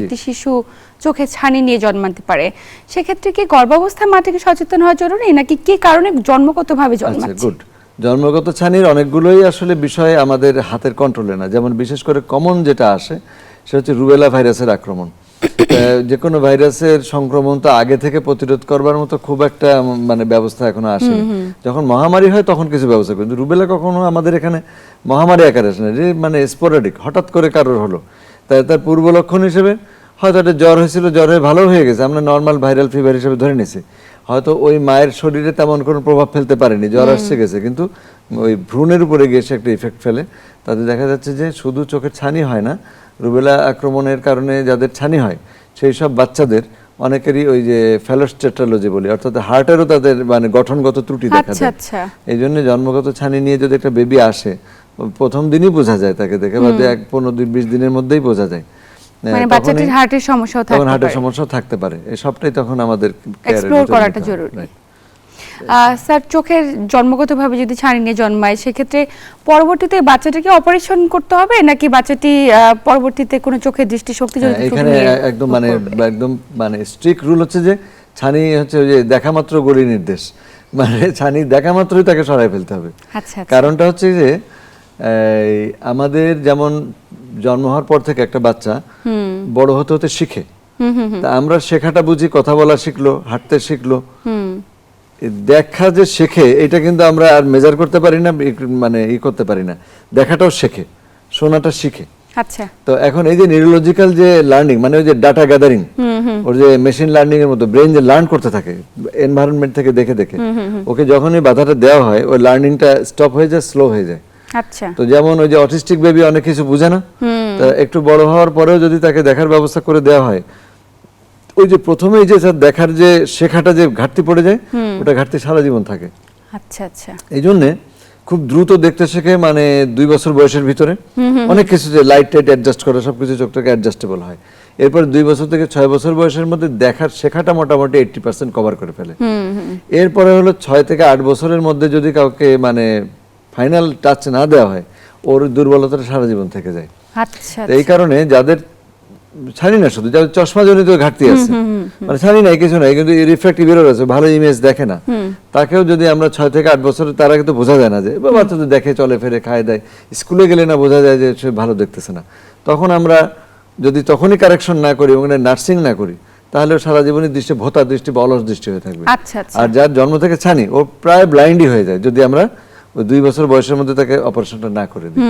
একটি শিশু চোখে ছানি নিয়ে জন্মাতে পারে, সেক্ষেত্রে কি গর্ভাবস্থায় মা থেকে সচেতন হওয়া জরুরি, নাকি কি কারণে জন্মগতভাবে জন্মাচ্ছে? গুড। জন্মগত ছানির অনেকগুলোই আসলে বিষয় আমাদের হাতের কন্ট্রোলে না। যেমন বিশেষ করে কমন যেটা আসে সেটা হচ্ছে রুবেলা ভাইরাসের আক্রমণ। যে কোনো ভাইরাসের সংক্রমণ তো আগে থেকে প্রতিরোধ করবার মতো খুব একটা ব্যবস্থা এখনো আসেনি। যখন মহামারী হয় তখন কিছু ব্যবস্থা, কিন্তু রুবেলা কখনো আমাদের এখানে মহামারী আকারে আসে না, যে স্পোরাডিক হঠাৎ করে কারোর হলো, তাই তার পূর্ব লক্ষণ হিসেবে হয়তো একটা জ্বর হয়েছিল, জ্বর হয়ে ভালো হয়ে গেছে, আমরা নর্মাল ভাইরাল ফিভার হিসেবে ধরে নিছি। হয়তো ওই মায়ের শরীরে তেমন কোনো প্রভাব ফেলতে পারেনি, জ্বর আসছে গেছে, কিন্তু ওই ভ্রূণের উপরে গিয়ে সে একটা ইফেক্ট ফেলে। তাতে দেখা যাচ্ছে যে শুধু চোখের ছানি হয় না, রুবেলা আক্রমণের কারণে যাদের ছানি হয় সেই সব বাচ্চাদের অনেকেরই ওই যে ফ্যালোস্টেট্রালজি বলি, অর্থাৎ হার্টেরও তাদের গঠনগত ত্রুটি দেখা যায়। এই জন্য জন্মগত ছানি নিয়ে যদি একটা বেবি আসে, প্রথম দিনই বোঝা যায় তাকে দেখে, বা 15-20 দিনের মধ্যেই বোঝা যায় বাচ্চাটির হার্টের সমস্যা থাকতে পারে। এই সবটাই তখন আমাদের এক্সপ্লোর করাটা জরুরি। স্যার, চোখের জন্মগতভাবে যদি ছানি নিয়ে জন্মায়, সেক্ষেত্রে পরবর্তীতে বাচ্চাটাকে অপারেশন করতে হবে, নাকি বাচ্চাটি পরবর্তীতে কোনো চোখের দৃষ্টিশক্তি যদি এখানে একদম স্ট্রিক্ট রুল হচ্ছে যে ছানি হচ্ছে ওই যে দেখা মাত্র গলি নির্দেশ, ছানি দেখা মাত্রই তাকে সরাই ফেলতে হবে। কারণটা হচ্ছে যে আমাদের যেমন জন্ম হওয়ার পর থেকে একটা বাচ্চা বড় হতে হতে শিখে, তা আমরা শেখাটা বুঝি, কথা বলা শিখলো, হাঁটতে শিখলো, দেখা যে শেখে এটা কিন্তু আমরা আর মেজার করতে পারি না, করতে পারি না। দেখাটাও শেখে, শোনাটা শিখে। আচ্ছা, তো এখন এই যে নিউরোলজিক্যাল যে লার্নিং, ওই যে ডাটা গ্যাদারিং, ওর যে মেশিন লার্নিং এর মতো ব্রেন যে লার্ন করতে থাকে এনভায়রনমেন্ট থেকে দেখে দেখে, ওকে যখনই বাধাটা দেওয়া হয় ওই লার্নিংটা স্টপ হয়ে যায়, স্লো হয়ে যায়। আচ্ছা, তো যেমন ওই যে অটিস্টিক বেবি অনেক কিছু বুঝে না, তা একটু বড় হওয়ার পরেও যদি তাকে দেখার ব্যবস্থা করে দেওয়া হয়, ওই যে প্রথমেই যে দেখার যে শেখাটা যে ঘাটতি পড়ে যায়, ওটা ঘাটতি সারা জীবন থাকে। আচ্ছা আচ্ছা, এই জন্যে খুব দ্রুত দেখতে শেখে, 2 বছর বয়সের ভিতরে অনেক কিছু যে লাইট টাইট অ্যাডজাস্ট করে সবকিছু চোখটাকে অ্যাডজাস্টেবল হয়। এরপর 2 বছর থেকে 6 বছর বয়সের মধ্যে দেখার শেখাটা মোটামুটি 80% কভার করে ফেলে। এরপরে হলো 6 থেকে 8 বছরের মধ্যে যদি কাউকে ফাইনাল টাচ না দেওয়া হয়, ওর দুর্বলতাটা সারা জীবন থেকে যায়। আচ্ছা, এই কারণে যাদের ছানি না, শুধু যাদের চশমা জনিত ঘাটতি আছে, ছানি নাই কিছু নাই, কিন্তু রিফ্র্যাক্টিভ এরর আছে, ভালো ইমেজ দেখে না, তাকেও যদি আমরা 6 থেকে 8 বছর, তার আগে তো বোঝা যায় না যে বাচ্চা তো দেখে, চলে ফেরে, খায় দেয়, স্কুলে গেলে না বোঝা যায় যে সে ভালো দেখতেছে না। তখন আমরা যদি তখনই কারেকশন না করি এবং নার্সিং না করি, তাহলে সারা জীবনের দৃষ্টি ভোতা দৃষ্টি বা অলস দৃষ্টি হয়ে থাকবে। আর যার জন্ম থেকে ছানি, ও প্রায় ব্লাইন্ডই হয়ে যায় যদি আমরা ওই 2 বছর বয়সের মধ্যে তাকে অপারেশনটা না করে দিই।